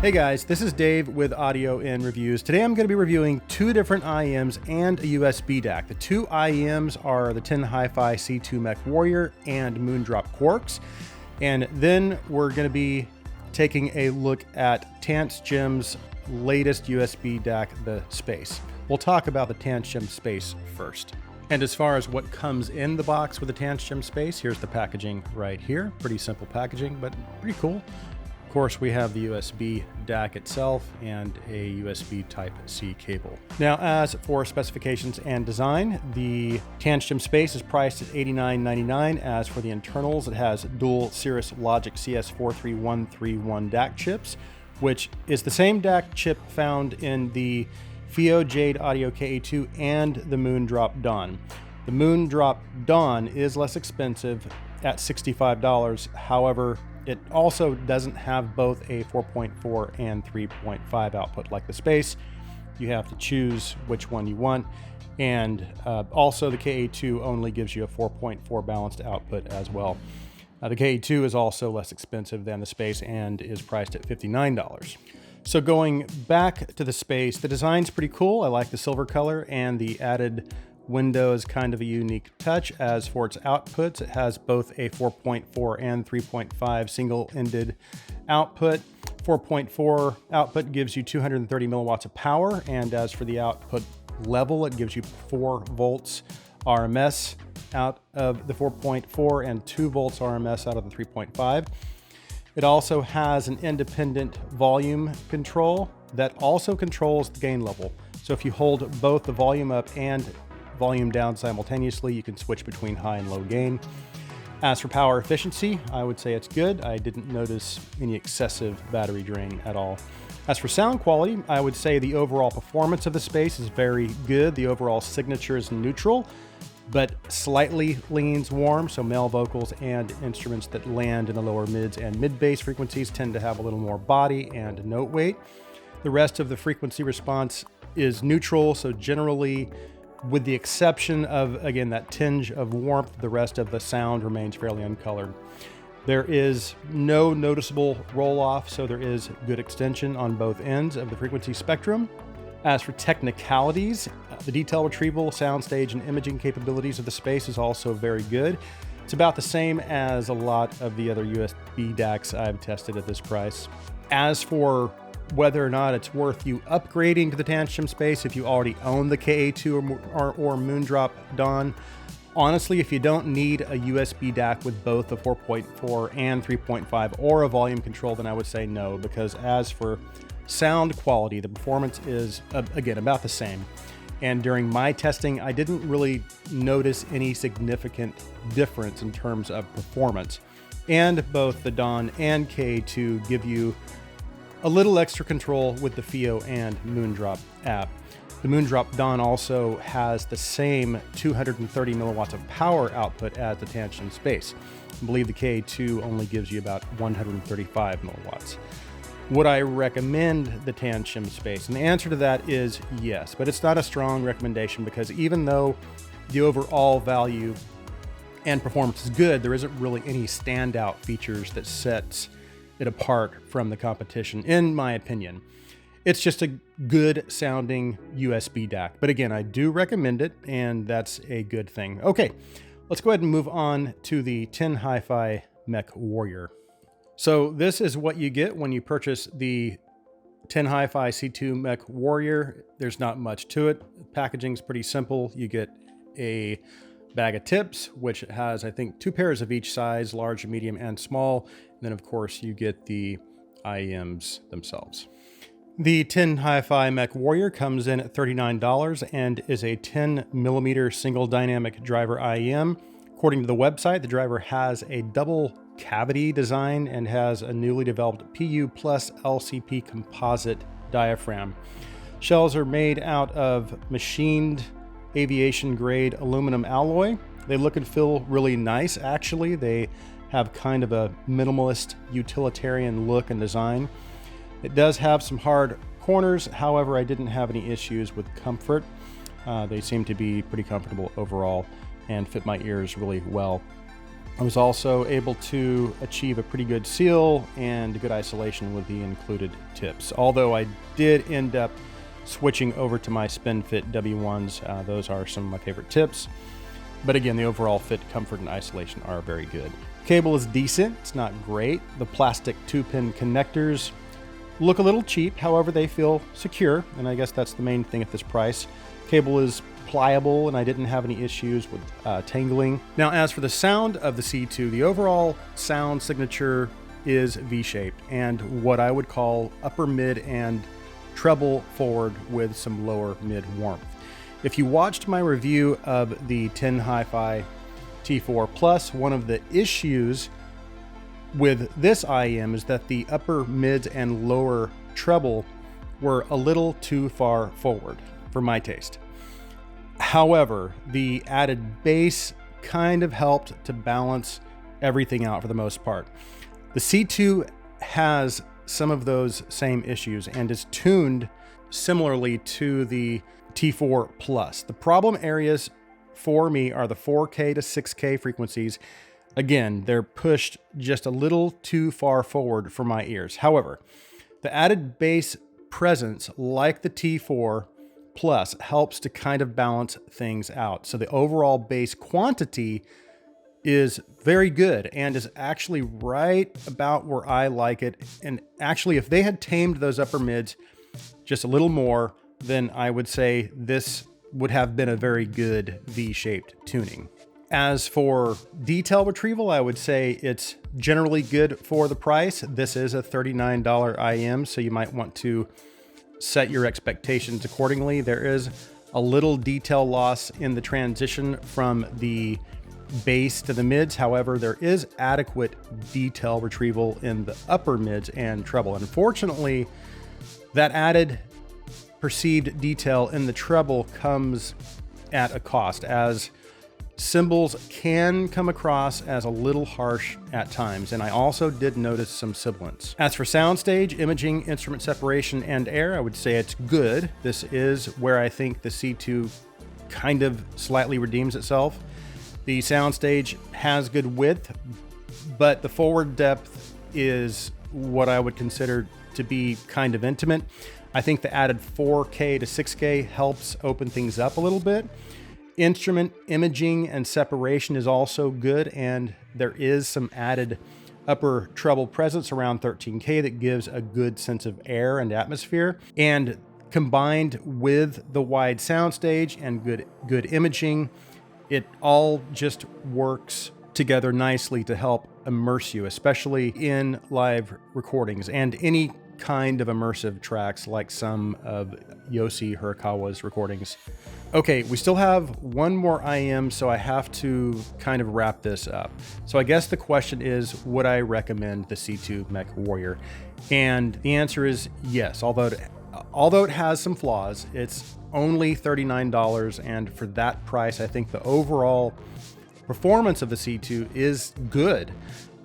Hey guys, this is Dave with Audio and Reviews. Today I'm going to be reviewing two different IEMs and a USB DAC. The two IEMs are the HiFi C2 Mech Warrior and Moondrop Quarks. And then we're going to be taking a look at Tanchjim's latest USB DAC, the Space. We'll talk about the Tanchjim Space first. And as far as what comes in the box with the Tanchjim Space, here's the packaging right here. Pretty simple packaging, but pretty cool. Of course, we have the USB DAC itself and a USB Type-C cable. Now, as for specifications and design, the Tanchjim Space is priced at $89.99. As for the internals, it has dual Cirrus Logic CS43131 DAC chips, which is the same DAC chip found in the FIO Jade Audio KA2 and the Moondrop Dawn. The Moondrop Dawn is less expensive at $65. However, it also doesn't have both a 4.4 and 3.5 output like the Space. You have to choose which one you want. And also the KA2 only gives you a 4.4 balanced output as well. The KA2 is also less expensive than the Space and is priced at $59. So going back to the Space, the design's pretty cool. I like the silver color, and the added window is kind of a unique touch. As for its outputs, it has both a 4.4 and 3.5 single-ended output. 4.4 output gives you 230 milliwatts of power, and as for the output level, it gives you 4 volts RMS out of the 4.4 and 2 volts RMS out of the 3.5. It also has an independent volume control that also controls the gain level. So if you hold both the volume up and volume down simultaneously, you can switch between high and low gain. As for power efficiency, I would say it's good. I didn't notice any excessive battery drain at all. As for sound quality, I would say the overall performance of the Space is very good. The overall signature is neutral, but slightly leans warm, so male vocals and instruments that land in the lower mids and mid bass frequencies tend to have a little more body and note weight. The rest of the frequency response is neutral, so generally, with the exception of, again, that tinge of warmth, the rest of the sound remains fairly uncolored. There is no noticeable roll-off, so there is good extension on both ends of the frequency spectrum. As for technicalities, the detail retrieval, soundstage, and imaging capabilities of the Space is also very good. It's about the same as a lot of the other USB DACs I've tested at this price. As for whether or not it's worth you upgrading to the Tanchjim Space if you already own the KA2 or Moondrop Dawn, honestly, if you don't need a USB DAC with both the 4.4 and 3.5 or a volume control, then I would say no, because as for sound quality, the performance is, again, about the same. And during my testing, I didn't really notice any significant difference in terms of performance. And both the Dawn and KA2 give you a little extra control with the FIO and Moondrop app. The Moondrop Dawn also has the same 230 milliwatts of power output as the Tanchjim Space. I believe the KA2 only gives you about 135 milliwatts. Would I recommend the Tanchjim Space? And the answer to that is yes, but it's not a strong recommendation because even though the overall value and performance is good, there isn't really any standout features that sets it apart from the competition, in my opinion. It's just a good sounding USB DAC. But again, I do recommend it, and that's a good thing. Okay, let's go ahead and move on to the HiFi Mech Warrior. So this is what you get when you purchase the HiFi C2 Mech Warrior. There's not much to it. Packaging's pretty simple. You get a bag of tips, which has, I think, 2 pairs of each size, large, medium, and small. And then, of course, you get the IEMs themselves. The HiFi Mech Warrior comes in at $39 and is a 10 millimeter single dynamic driver IEM. According to the website, the driver has a double cavity design and has a newly developed PU plus LCP composite diaphragm. Shells are made out of machined aviation grade aluminum alloy. They look and feel really nice, actually. They have kind of a minimalist utilitarian look and design. It does have some hard corners, however, I didn't have any issues with comfort. They seem to be pretty comfortable overall and fit my ears really well. I was also able to achieve a pretty good seal and good isolation with the included tips. Although I did end up switching over to my SpinFit W1s. Those are some of my favorite tips. But again, the overall fit, comfort, and isolation are very good. Cable is decent. It's not great. The plastic 2-pin connectors look a little cheap. However, they feel secure. And I guess that's the main thing at this price. Cable is pliable, and I didn't have any issues with tangling. Now, as for the sound of the C2, the overall sound signature is V-shaped and what I would call upper mid and treble forward with some lower mid warmth. If you watched my review of the Tin HiFi T4 Plus, one of the issues with this IEM is that the upper mids and lower treble were a little too far forward for my taste. However, the added bass kind of helped to balance everything out for the most part. The C2 has some of those same issues and is tuned similarly to the T4 Plus. The problem areas for me are the 4K to 6K frequencies. Again, they're pushed just a little too far forward for my ears. However, the added bass presence, like the T4 Plus, helps to kind of balance things out. So the overall bass quantity is very good and is actually right about where I like it. And actually, if they had tamed those upper mids just a little more, then I would say this would have been a very good V-shaped tuning. As for detail retrieval, I would say it's generally good for the price. This is a $39 IEM, so you might want to set your expectations accordingly. There is a little detail loss in the transition from the bass to the mids. However, there is adequate detail retrieval in the upper mids and treble. Unfortunately, that added perceived detail in the treble comes at a cost, as cymbals can come across as a little harsh at times, and I also did notice some sibilance. As for soundstage, imaging, instrument separation, and air, I would say it's good. This is where I think the C2 kind of slightly redeems itself. The soundstage has good width, but the forward depth is what I would consider to be kind of intimate. I think the added 4K to 6K helps open things up a little bit. Instrument imaging and separation is also good, and there is some added upper treble presence around 13K that gives a good sense of air and atmosphere. And combined with the wide soundstage and good imaging, it all just works together nicely to help immerse you, especially in live recordings and any kind of immersive tracks like some of Yoshi Hirakawa's recordings. Okay, we still have one more IEM, so I have to kind of wrap this up. So I guess the question is, would I recommend the C2 Mech Warrior? And the answer is yes, although it has some flaws. It's only $39, and for that price, I think the overall performance of the C2 is good.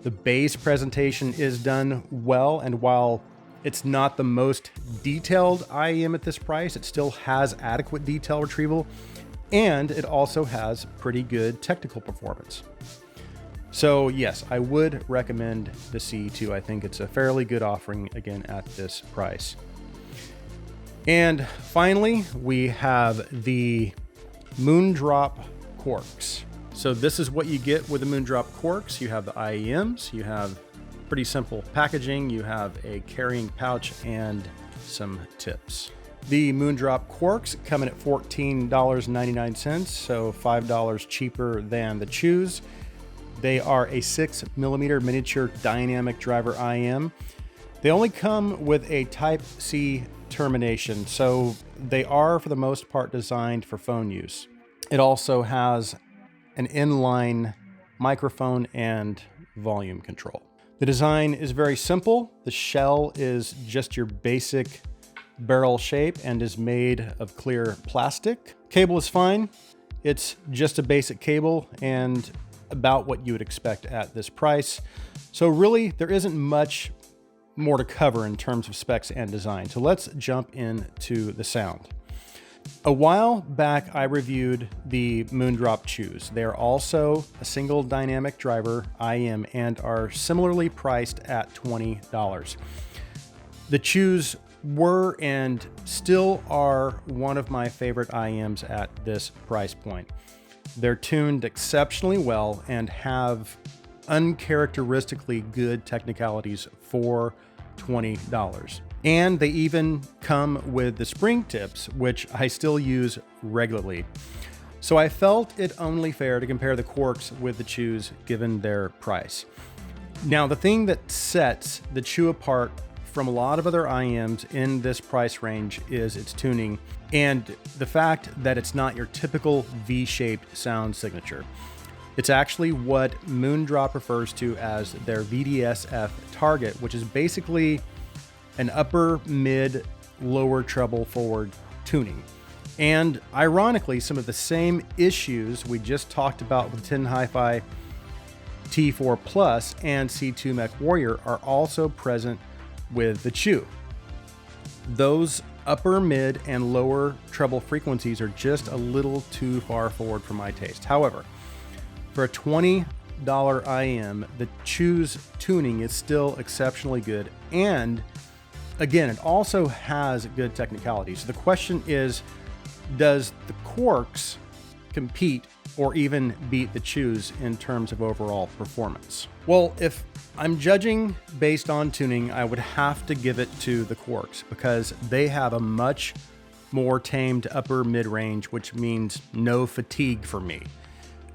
The bass presentation is done well, and while it's not the most detailed IEM at this price, it still has adequate detail retrieval, and it also has pretty good technical performance. So yes, I would recommend the C2. I think it's a fairly good offering, again, at this price. And finally, we have the Moondrop Quarks. So this is what you get with the Moondrop Quarks. You have the IEMs, you have pretty simple packaging, you have a carrying pouch and some tips. The Moondrop Quarks come in at $14.99, so $5 cheaper than the Chews. They are a 6mm miniature dynamic driver IEM. They only come with a Type-C termination, so they are for the most part designed for phone use. It also has an inline microphone and volume control. The design is very simple. The shell is just your basic barrel shape and is made of clear plastic. Cable is fine. It's just a basic cable and about what you would expect at this price. So really, there isn't much more to cover in terms of specs and design. So let's jump into the sound. A while back, I reviewed the Moondrop Chews. They're also a single dynamic driver IM and are similarly priced at $20. The Chews were and still are one of my favorite IMs at this price point. They're tuned exceptionally well and have uncharacteristically good technicalities for $20. And they even come with the spring tips, which I still use regularly. So I felt it only fair to compare the Quarks with the Chews given their price. Now, the thing that sets the Chew apart from a lot of other IMs in this price range is its tuning and the fact that it's not your typical V-shaped sound signature. It's actually what Moondrop refers to as their VDSF target, which is basically an upper, mid, lower treble forward tuning. And ironically, some of the same issues we just talked about with the HiFi T4 Plus and C2 Mech Warrior are also present with the Chew. Those upper, mid, and lower treble frequencies are just a little too far forward for my taste. However, for a $20 IM, the Chew's tuning is still exceptionally good. And again, it also has good technicality. So the question is, does the Quarks compete or even beat the Chews in terms of overall performance? Well, if I'm judging based on tuning, I would have to give it to the Quarks because they have a much more tamed upper mid-range, which means no fatigue for me.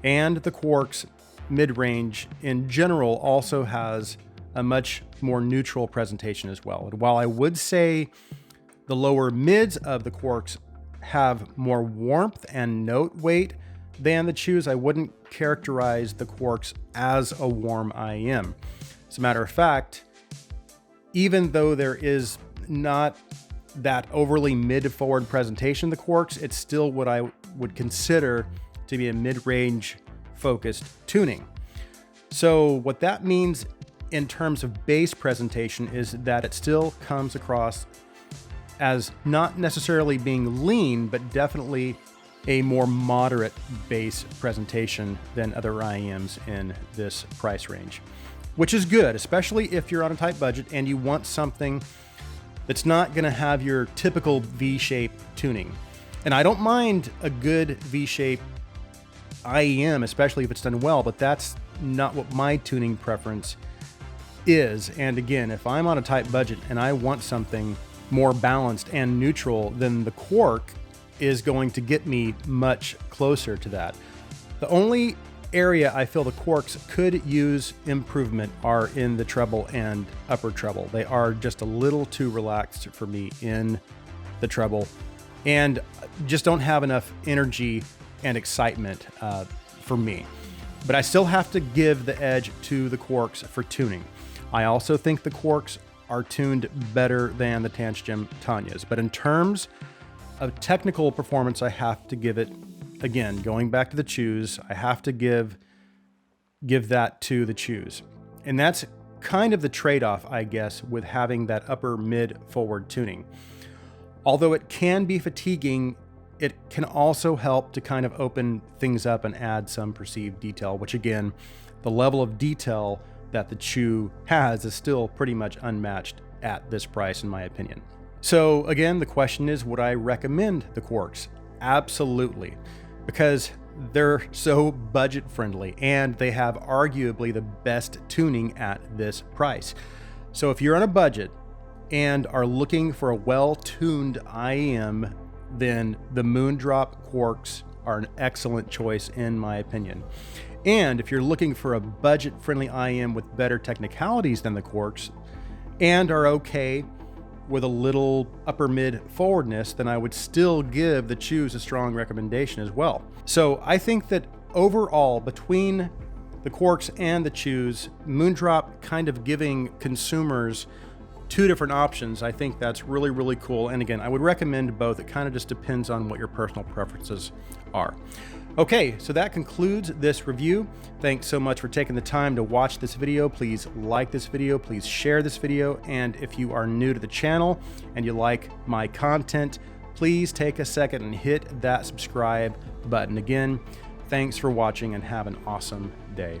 And the Quarks mid-range in general also has a much more neutral presentation as well. And while I would say the lower mids of the Quarks have more warmth and note weight than the Chews, I wouldn't characterize the Quarks as a warm IM. As a matter of fact, even though there is not that overly mid-forward presentation of the Quarks, it's still what I would consider to be a mid-range focused tuning. So what that means in terms of bass presentation is that it still comes across as not necessarily being lean, but definitely a more moderate bass presentation than other IMs in this price range, which is good, especially if you're on a tight budget and you want something that's not going to have your typical V-shape tuning. And I don't mind a good V-shape IEM, especially if it's done well, but that's not what my tuning preference is. And again, if I'm on a tight budget and I want something more balanced and neutral, then the Quark is going to get me much closer to that. The only area I feel the Quarks could use improvement are in the treble and upper treble. They are just a little too relaxed for me in the treble and just don't have enough energy and excitement for me. But I still have to give the edge to the Quarks for tuning. I also think the Quarks are tuned better than the Tanchjim Tanyas, but in terms of technical performance, I have to give it, again, going back to the Chews, I have to give that to the Chews. And that's kind of the trade-off, I guess, with having that upper mid forward tuning. Although it can be fatiguing, it can also help to kind of open things up and add some perceived detail, which again, the level of detail that the Chew has is still pretty much unmatched at this price, in my opinion. So again, the question is, would I recommend the Quarks? Absolutely, because they're so budget friendly and they have arguably the best tuning at this price. So if you're on a budget and are looking for a well-tuned IEM, then the Moondrop Quarks are an excellent choice in my opinion. And if you're looking for a budget-friendly IEM with better technicalities than the Quarks and are okay with a little upper mid forwardness, then I would still give the Chews a strong recommendation as well. So I think that overall, between the Quarks and the Chews, Moondrop kind of giving consumers two different options, I think that's really, really cool. And again, I would recommend both. It kind of just depends on what your personal preferences are. Okay, so that concludes this review. Thanks so much for taking the time to watch this video. Please like this video, please share this video, and if you are new to the channel and you like my content, please take a second and hit that subscribe button. Again, thanks for watching and have an awesome day.